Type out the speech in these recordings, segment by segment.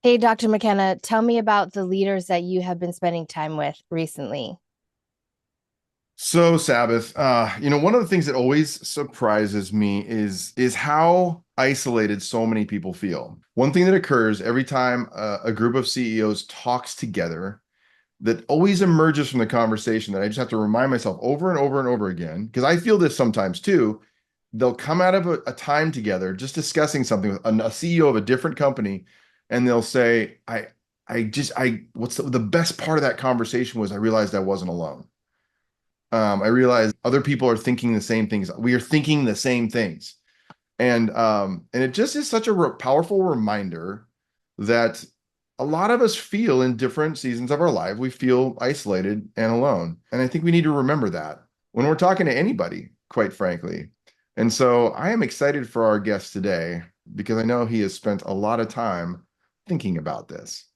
Hey, Dr. McKenna, tell me about the leaders that you have been spending time with recently. So Sabbath, one of the things that always surprises me is how isolated so many people feel. One thing that occurs every time a group of CEOs talks together that always emerges from the conversation that I just have to remind myself over and over and over again, because I feel this sometimes too. They'll come out of a time together just discussing something with a CEO of a different company, and they'll say, what's the best part of that conversation was I realized I wasn't alone. I realized other people are thinking the same things. We are thinking the same things. And it just is such a powerful reminder that a lot of us feel in different seasons of our life, we feel isolated and alone. And I think we need to remember that when we're talking to anybody, quite frankly. And so I am excited for our guest today because I know he has spent a lot of time thinking about this.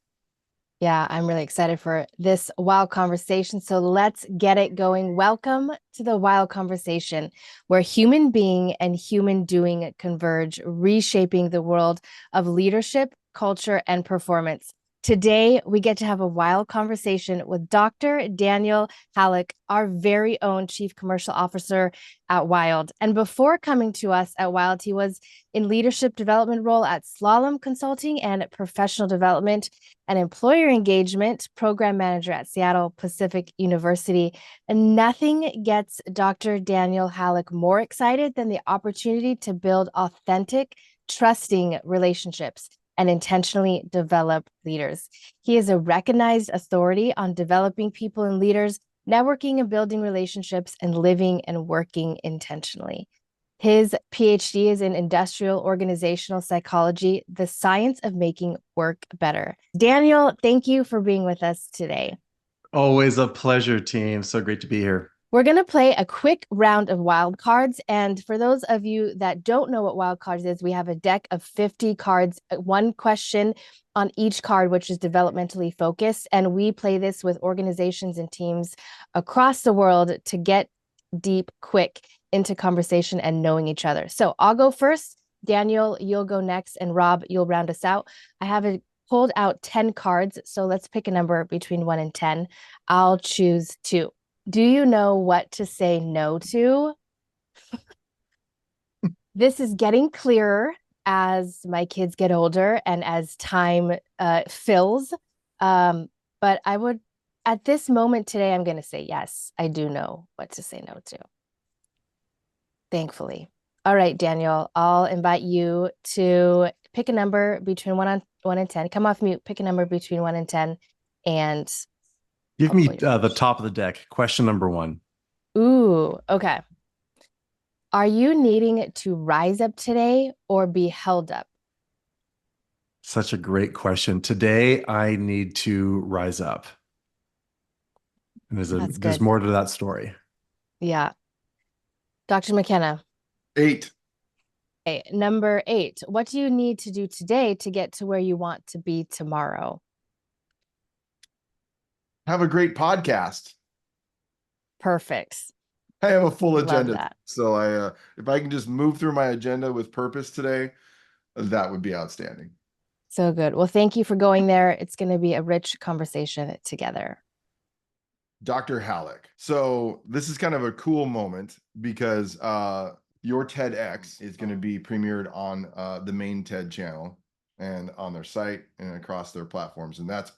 Yeah, I'm really excited for this wild conversation. So let's get it going. Welcome to the Wild Conversation, where human being and human doing converge, reshaping the world of leadership, culture, and performance. Today, we get to have a wild conversation with Dr. Daniel Hallak, our very own Chief Commercial Officer at Wild. And before coming to us at Wild, he was in leadership development role at Slalom Consulting and professional development and employer engagement program manager at Seattle Pacific University. And nothing gets Dr. Daniel Hallak more excited than the opportunity to build authentic, trusting relationships and intentionally develop leaders. He is a recognized authority on developing people and leaders, networking and building relationships, and living and working intentionally. His PhD is in industrial organizational psychology, the science of making work better. Daniel, thank you for being with us today. Always a pleasure, team. So great to be here. We're going to play a quick round of wild cards. And for those of you that don't know what wild cards is, we have a deck of 50 cards, one question on each card, which is developmentally focused. And we play this with organizations and teams across the world to get deep, quick into conversation and knowing each other. So I'll go first. Daniel, you'll go next. And Rob, you'll round us out. I have pulled out 10 cards. So let's pick a number between 1 and 10. I'll choose 2. Do you know what to say no to? This is getting clearer as my kids get older and as time fills. But I would, at this moment today, I'm going to say yes. I do know what to say no to. Thankfully. All right, Daniel, I'll invite you to pick a number between 1 and 10. Come off mute, pick a number between 1 and 10, and Give I'll pull me your the question. top of the deck. Question number one. Ooh, okay. Are you needing to rise up today or be held up? Such a great question. Today, I need to rise up. And That's there's good. more to that story. Yeah. Dr. McKenna. 8. Okay. Number 8. What do you need to do today to get to where you want to be tomorrow? Have a great podcast. Perfect. I have a full Love agenda. that. So if I can just move through my agenda with purpose today, that would be outstanding. So good. Well, thank you for going there. It's going to be a rich conversation together. Dr. Hallak. So this is kind of a cool moment because your TEDx is going to be premiered on the main TED channel and on their site and across their platforms, and that's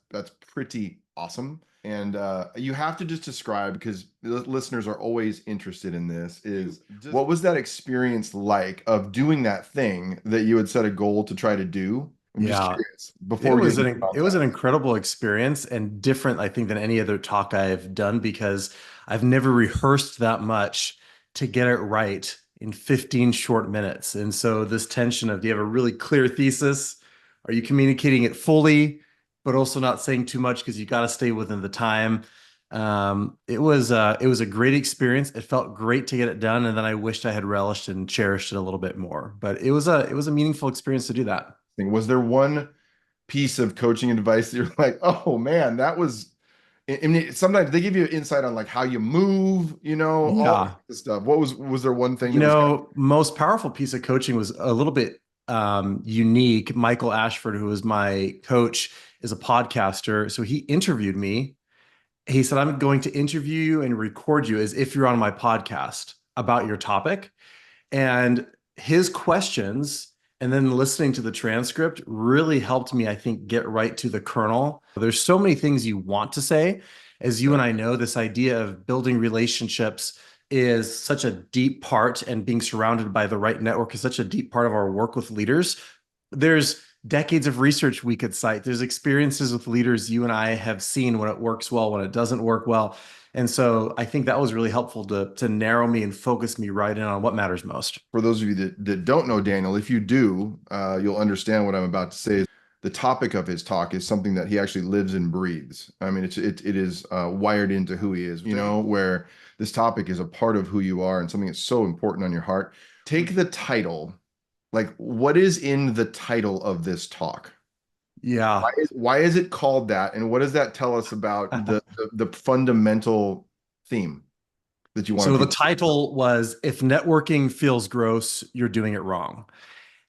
pretty awesome. And you have to just describe, because listeners are always interested in this, is what was that experience like of doing that thing that you had set a goal to try to do? I'm just Yeah, curious before we get into it was an context. incredible experience and different, I think, than any other talk I've done because I've never rehearsed that much to get it right in 15 short minutes. And so this tension of, do you have a really clear thesis? Are you communicating it fully, but also not saying too much because you got to stay within the time? It was a great experience. It felt great to get it done, and then I wished I had relished and cherished it a little bit more. But it was a meaningful experience to do that. Was there one piece of coaching advice that you're like, oh man, that was, I mean, sometimes they give you insight on like how you move, all Yeah. that stuff. Was there one thing that was kind Most powerful piece of coaching was a little bit unique. Michael Ashford, who was my coach, is a podcaster. So he interviewed me. He said, I'm going to interview you and record you as if you're on my podcast about your topic. And his questions and then listening to the transcript really helped me, I think, get right to the kernel. There's so many things you want to say. As you and I know, this idea of building relationships is such a deep part, and being surrounded by the right network is such a deep part of our work with leaders. There's decades of research we could cite. There's experiences with leaders you and I have seen when it works well, when it doesn't work well. And so I think that was really helpful to narrow me and focus me right in on what matters most. For those of you that don't know Daniel, if you do, you'll understand what I'm about to say. The topic of his talk is something that he actually lives and breathes. I mean, it is wired into who he is, where this topic is a part of who you are and something that's so important on your heart. Take the title. Like, what is in the title of this talk? Yeah. Why is it called that? And what does that tell us about the fundamental theme that you want So the people to know? title was If Networking Feels Gross, You're Doing It Wrong.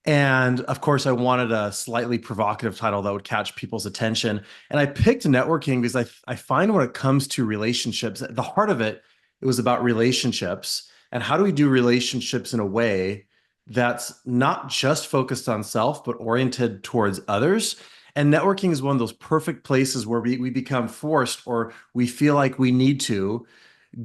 And of course, I wanted a slightly provocative title that would catch people's attention. And I picked networking because I find when it comes to relationships, at the heart of it, it was about relationships. And how do we do relationships in a way that's not just focused on self, but oriented towards others? And networking is one of those perfect places where we become forced, or we feel like we need to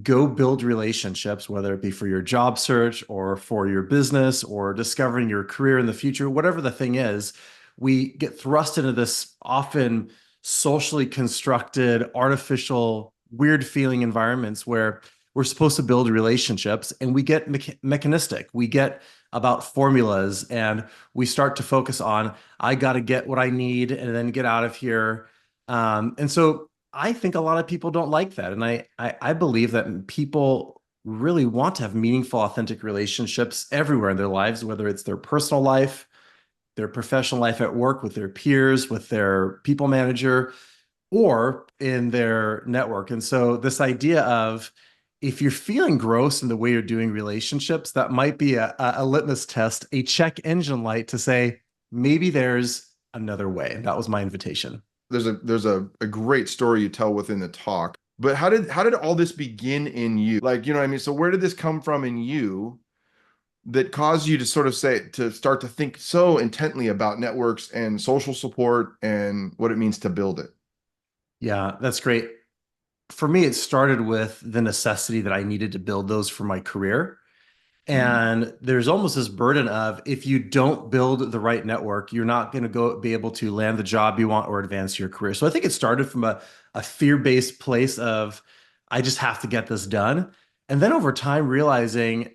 go build relationships, whether it be for your job search or for your business or discovering your career in the future, whatever the thing is. We get thrust into this often socially constructed, artificial, weird feeling environments where we're supposed to build relationships, and we get mechanistic. We get about formulas, and we start to focus on, I got to get what I need and then get out of here. And so I think a lot of people don't like that. And I believe that people really want to have meaningful, authentic relationships everywhere in their lives, whether it's their personal life, their professional life at work, with their peers, with their people manager, or in their network. And so this idea of, if you're feeling gross in the way you're doing relationships, that might be a litmus test, a check engine light to say, maybe there's another way. And that was my invitation. There's a great story you tell within the talk, but how did all this begin in you? Like, what I mean? So where did this come from in you that caused you to sort of start to think so intently about networks and social support and what it means to build it? Yeah, that's great. For me, it started with the necessity that I needed to build those for my career. And there's almost this burden of, if you don't build the right network, you're not going to be able to land the job you want or advance your career. So I think it started from a fear-based place of, I just have to get this done. And then over time, realizing,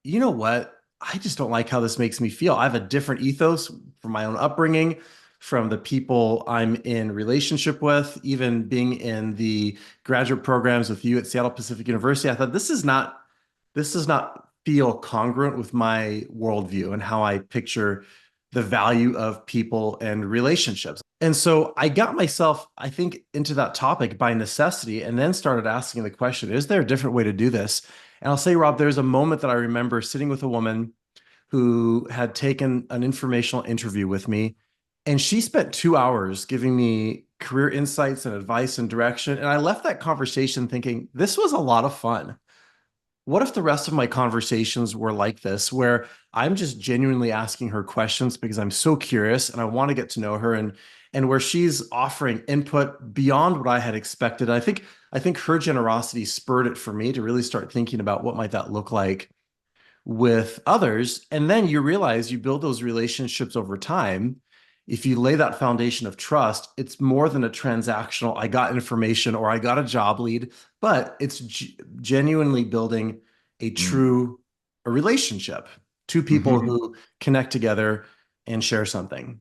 you know what? I just don't like how this makes me feel. I have a different ethos from my own upbringing, from the people I'm in relationship with, even being in the graduate programs with you at Seattle Pacific University. I thought, this does not feel congruent with my worldview and how I picture the value of people and relationships. And so I got myself, I think, into that topic by necessity, and then started asking the question, is there a different way to do this? And I'll say, Rob, there's a moment that I remember sitting with a woman who had taken an informational interview with me, and she spent 2 hours giving me career insights and advice and direction. And I left that conversation thinking, this was a lot of fun. What if the rest of my conversations were like this, where I'm just genuinely asking her questions because I'm so curious and I want to get to know her, and where she's offering input beyond what I had expected. I think her generosity spurred it for me to really start thinking about what might that look like with others. And then you realize you build those relationships over time. If you lay that foundation of trust, it's more than a transactional, I got information or I got a job lead, but it's genuinely building a true a relationship, two people who connect together and share something.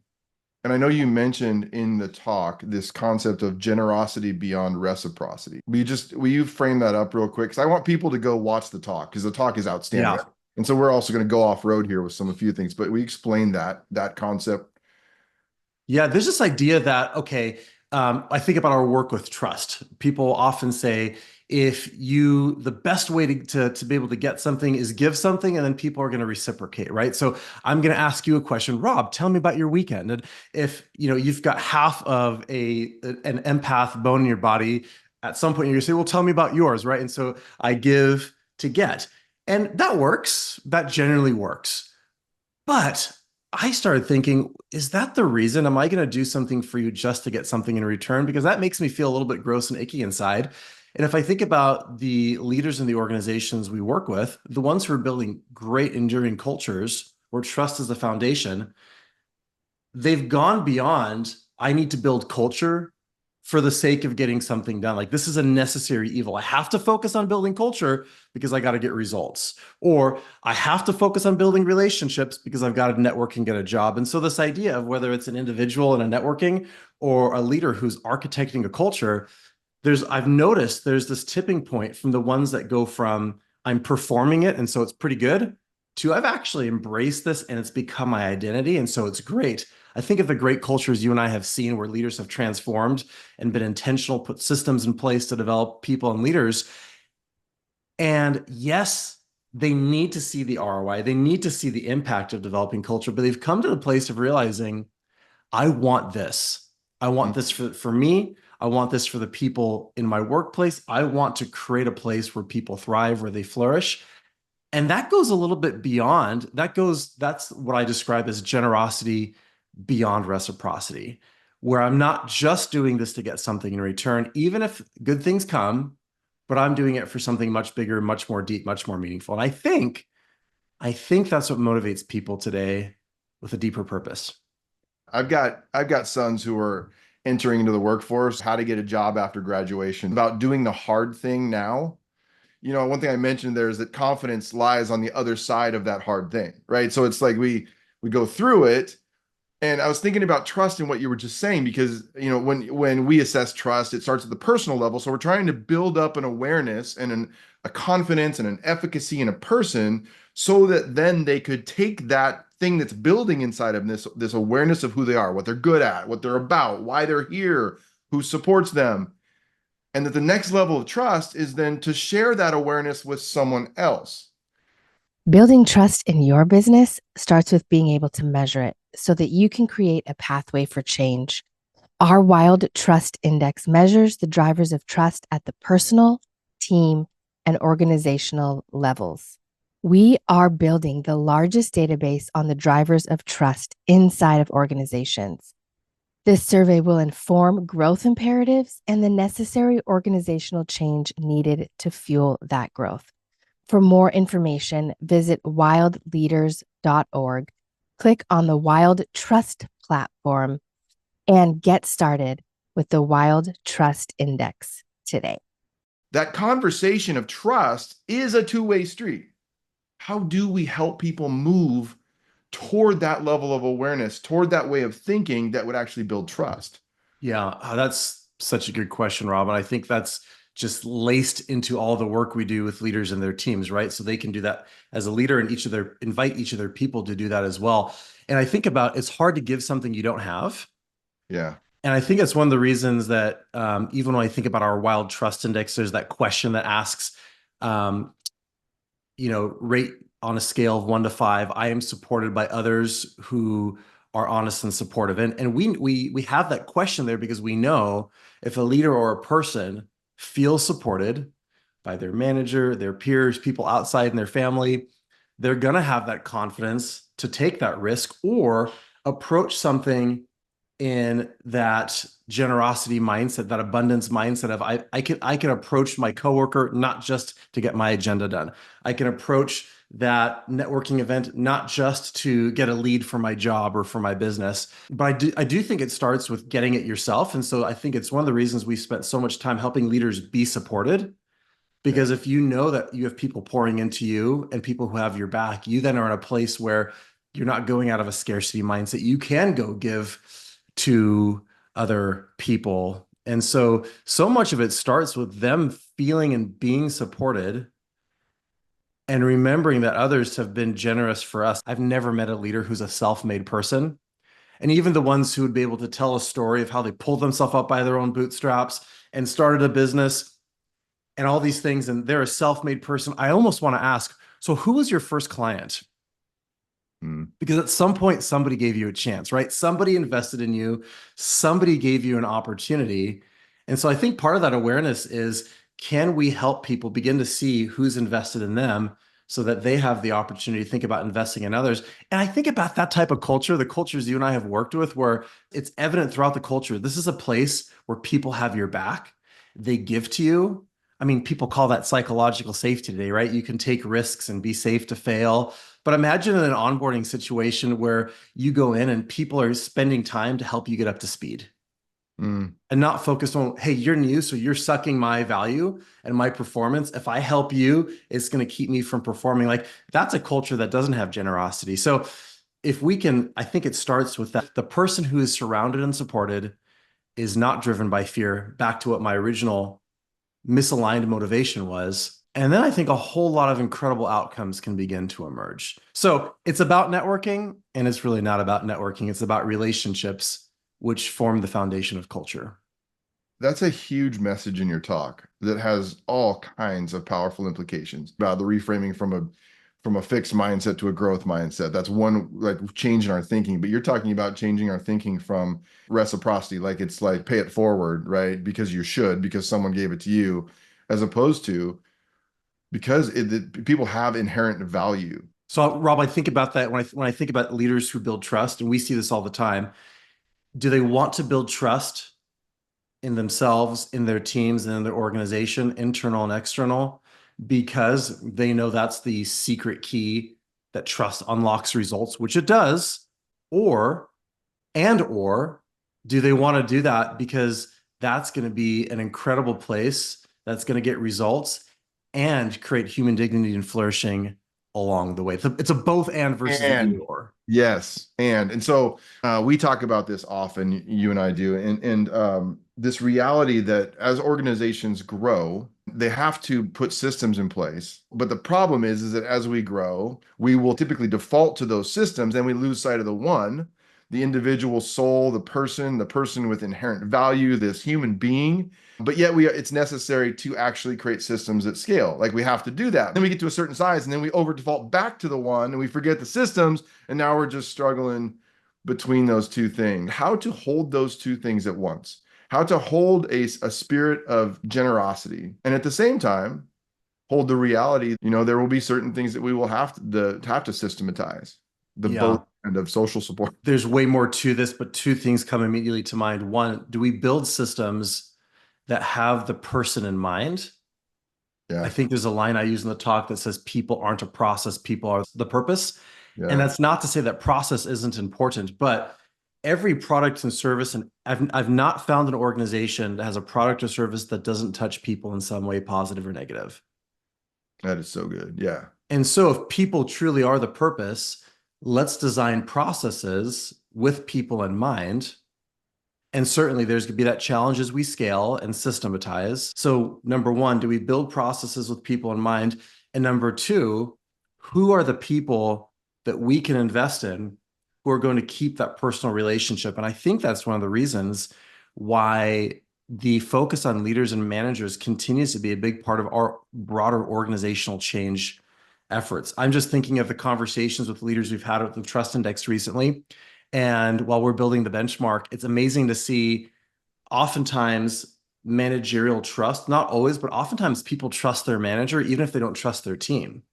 And I know you mentioned in the talk this concept of generosity beyond reciprocity. Will you frame that up real quick? Because I want people to go watch the talk, because the talk is outstanding. Yeah. And so we're also going to go off road here with a few things, but we explain that concept. Yeah, there's this idea that, okay, I think about our work with trust. People often say, The best way to be able to get something is give something, and then people are going to reciprocate, right? So I'm going to ask you a question. Rob, tell me about your weekend. And if you've got half of an empath bone in your body, at some point you're going to say, well, tell me about yours, right? And so I give to get. And that works. That generally works. But I started thinking, is that the reason? Am I going to do something for you just to get something in return? Because that makes me feel a little bit gross and icky inside. And if I think about the leaders in the organizations we work with, the ones who are building great, enduring cultures where trust is the foundation, they've gone beyond, I need to build culture for the sake of getting something done. Like, this is a necessary evil. I have to focus on building culture because I got to get results. Or I have to focus on building relationships because I've got to network and get a job. And so this idea of whether it's an individual in a networking or a leader who's architecting a culture, I've noticed there's this tipping point from the ones that go from I'm performing it and so it's pretty good to I've actually embraced this and it's become my identity and so it's great. I think of the great cultures you and I have seen where leaders have transformed and been intentional, put systems in place to develop people and leaders. And yes, they need to see the ROI. They need to see the impact of developing culture, but they've come to the place of realizing, I want this. I want this for me. I want this for the people in my workplace. I want to create a place where people thrive, where they flourish. And that goes a little bit beyond, that's what I describe as generosity beyond reciprocity, where I'm not just doing this to get something in return, even if good things come, but I'm doing it for something much bigger, much more deep, much more meaningful. And I think that's what motivates people today with a deeper purpose. I've got sons who are entering into the workforce, how to get a job after graduation, about doing the hard thing now. One thing I mentioned there is that confidence lies on the other side of that hard thing, right? So it's like we go through it. And I was thinking about trust and what you were just saying, because when we assess trust, it starts at the personal level. So we're trying to build up an awareness and a confidence and an efficacy in a person, so that then they could take that thing that's building inside of this awareness of who they are, what they're good at, what they're about, why they're here, who supports them, and that the next level of trust is then to share that awareness with someone else. Building trust in your business starts with being able to measure it so that you can create a pathway for change. Our Wild Trust Index measures the drivers of trust at the personal, team, and organizational levels. We are building the largest database on the drivers of trust inside of organizations. This survey will inform growth imperatives and the necessary organizational change needed to fuel that growth. For more information, visit wildleaders.org, click on the Wild Trust platform, and get started with the Wild Trust Index today. That conversation of trust is a two-way street. How do we help people move toward that level of awareness, toward that way of thinking that would actually build trust? Yeah, that's such a good question, Rob. And I think that's just laced into all the work we do with leaders and their teams, right? So they can do that as a leader and invite each of their people to do that as well. And I think about, it's hard to give something you don't have. Yeah. And I think it's one of the reasons that even when I think about our Wild Trust Index, there's that question that asks, rate on a scale of 1 to 5. I am supported by others who are honest and supportive. And we have that question there because we know if a leader or a person feels supported by their manager, their peers, people outside in their family, they're going to have that confidence to take that risk or approach something in that generosity mindset, that abundance mindset of I can approach my coworker not just to get my agenda done. I can approach that networking event not just to get a lead for my job or for my business, but I do think it starts with getting it yourself. And so I think it's one of the reasons we spent so much time helping leaders be supported. Because if you know that you have people pouring into you and people who have your back, you then are in a place where you're not going out of a scarcity mindset. You can go give to other people. And so much of it starts with them feeling and being supported and remembering that others have been generous for us. I've never met a leader who's a self-made person. And even the ones who would be able to tell a story of how they pulled themselves up by their own bootstraps and started a business and all these things, and they're a self-made person. I almost want to ask, so who was your first client? Mm. Because at some point, somebody gave you a chance, right? Somebody invested in you, somebody gave you an opportunity. And so I think part of that awareness is, can we help people begin to see who's invested in them so that they have the opportunity to think about investing in others? And I think about that type of culture, the cultures you and I have worked with, where it's evident throughout the culture. This is a place where people have your back, they give to you. I mean, people call that psychological safety today, right? You can take risks and be safe to fail. But imagine in an onboarding situation where you go in and people are spending time to help you get up to speed Mm. and not focused on, hey, you're new, so you're sucking my value and my performance. If I help you, it's going to keep me from performing. Like, that's a culture that doesn't have generosity. So if we can, I think it starts with that. The person who is surrounded and supported is not driven by fear. Back to what my original misaligned motivation was. And then I think a whole lot of incredible outcomes can begin to emerge. So it's about networking, and it's really not about networking. It's about relationships, which form the foundation of culture. That's a huge message in your talk that has all kinds of powerful implications about the reframing from a fixed mindset to a growth mindset. That's one, like, change in our thinking. But you're talking about changing our thinking from reciprocity, like it's like pay it forward, right? Because you should, because someone gave it to you, as opposed to because people have inherent value. So, Rob, I think about that when I think about leaders who build trust, and we see this all the time. Do they want to build trust in themselves, in their teams, and in their organization, internal and external, because they know that's the secret key that trust unlocks results, which it does? Or do they want to do that because that's going to be an incredible place that's going to get results and create human dignity and flourishing along the way? It's a both and versus an either And or. yes, and so we talk about this often, you and I do, and this reality that as organizations grow, they have to put systems in place. But the problem is that as we grow, we will typically default to those systems, and we lose sight of the individual soul, the person with inherent value, this human being. But yet it's necessary to actually create systems at scale. Like, we have to do that. Then we get to a certain size, and then we over default back to the one, and we forget the systems, and now we're just struggling between those two things. How to hold those two things at once. How to hold a spirit of generosity, and at the same time hold the reality. There will be certain things that we will have to systematize. The both Yeah. end of social support. There's way more to this, but two things come immediately to mind. One, do we build systems that have the person in mind? I Yeah, think there's a line I use in the talk that says people aren't a process, people are the purpose. And yeah. that's not to say that process isn't important, but every product and service, and I've not found an organization that has a product or service that doesn't touch people in some way, positive or negative. That is so good. Yeah. And so if people truly are the purpose, let's design processes with people in mind. And certainly there's going to be that challenge as we scale and systematize. So, number one, do we build processes with people in mind? And number two, who are the people that we can invest in who are going to keep that personal relationship? And I think that's one of the reasons why the focus on leaders and managers continues to be a big part of our broader organizational change efforts. I'm just thinking of the conversations with leaders we've had at the Trust Index recently. And while we're building the benchmark, it's amazing to see oftentimes managerial trust, not always, but oftentimes people trust their manager, even if they don't trust their team.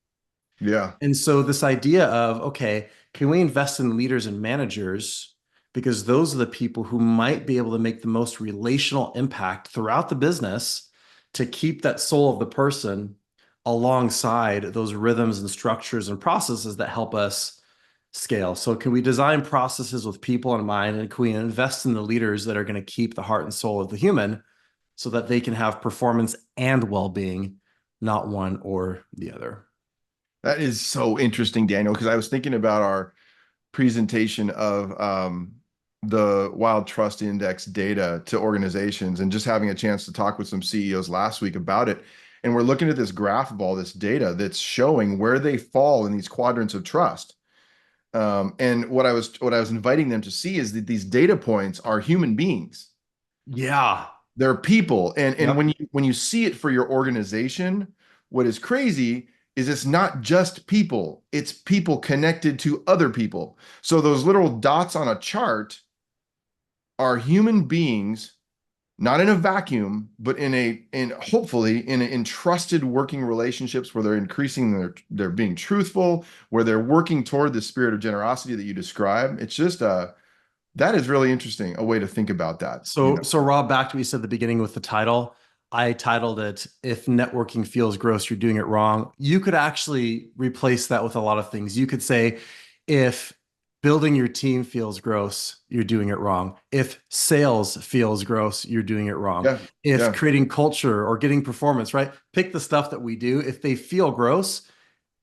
Yeah. And so this idea of, okay, can we invest in leaders and managers? Because those are the people who might be able to make the most relational impact throughout the business to keep that soul of the person alongside those rhythms and structures and processes that help us scale. So can we design processes with people in mind, and can we invest in the leaders that are going to keep the heart and soul of the human so that they can have performance and well-being, not one or the other? That is so interesting, Daniel, because I was thinking about our presentation of the Wild Trust Index data to organizations, and just having a chance to talk with some CEOs last week about it. And we're looking at this graph of all this data that's showing where they fall in these quadrants of trust. And what I was inviting them to see is that these data points are human beings. Yeah. They're people. And Yep. when you see it for your organization, what is crazy is it's not just people, it's people connected to other people. So those little dots on a chart are human beings, not in a vacuum, but in hopefully in trusted working relationships where they're they're being truthful, where they're working toward the spirit of generosity that you describe. It's just that is really interesting, a way to think about that, you know. So Rob, back to what you said at the beginning with the title. I titled it, If Networking Feels Gross, You're Doing It Wrong. You could actually replace that with a lot of things. You could say, if building your team feels gross, you're doing it wrong. If sales feels gross, you're doing it wrong. Yeah. If Yeah. creating culture or getting performance, right? Pick the stuff that we do. If they feel gross,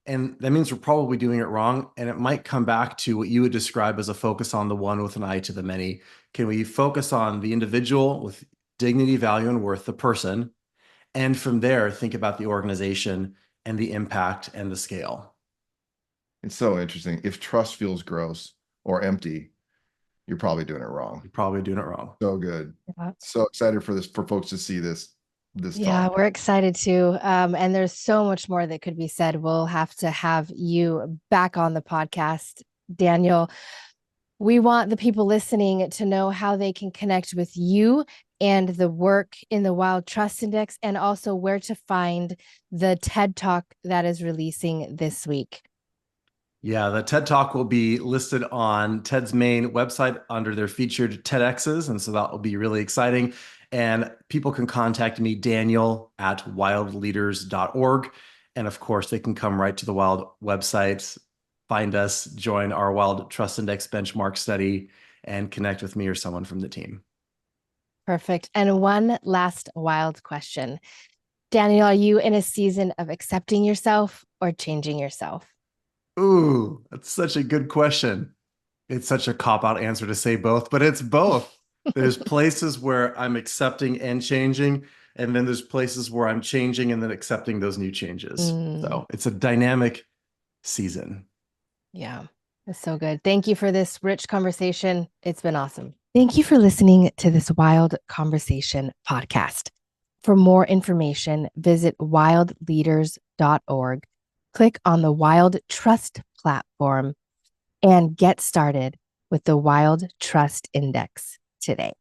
and that means we're probably doing it wrong. And it might come back to what you would describe as a focus on the one with an eye to the many. Can we focus on the individual with dignity, value, and worth, the person? And from there, think about the organization and the impact and the scale. It's so interesting. If trust feels gross or empty, you're probably doing it wrong. You're probably doing it wrong. So good. Yeah. So excited for this, for folks to see this Yeah, talk. we're excited too. And there's so much more that could be said. We'll have to have you back on the podcast, Daniel. We want the people listening to know how they can connect with you and the work in the Wild Trust Index, and also where to find the TED Talk that is releasing this week. Yeah, the TED Talk will be listed on TED's main website under their featured TEDx's. And so that will be really exciting. And people can contact me, Daniel at wildleaders.org. And of course, they can come right to the Wild website, find us, join our Wild Trust Index benchmark study, and connect with me or someone from the team. Perfect. And one last wild question. Daniel, are you in a season of accepting yourself or changing yourself? Ooh, that's such a good question. It's such a cop-out answer to say both, but it's both. There's places where I'm accepting and changing, and then there's places where I'm changing and then accepting those new changes. So it's a dynamic season. Yeah, that's so good. Thank you for this rich conversation. It's been awesome. Thank you for listening to this Wild Conversation podcast. For more information, visit wildleaders.org, click on the Wild Trust platform, and get started with the Wild Trust Index today.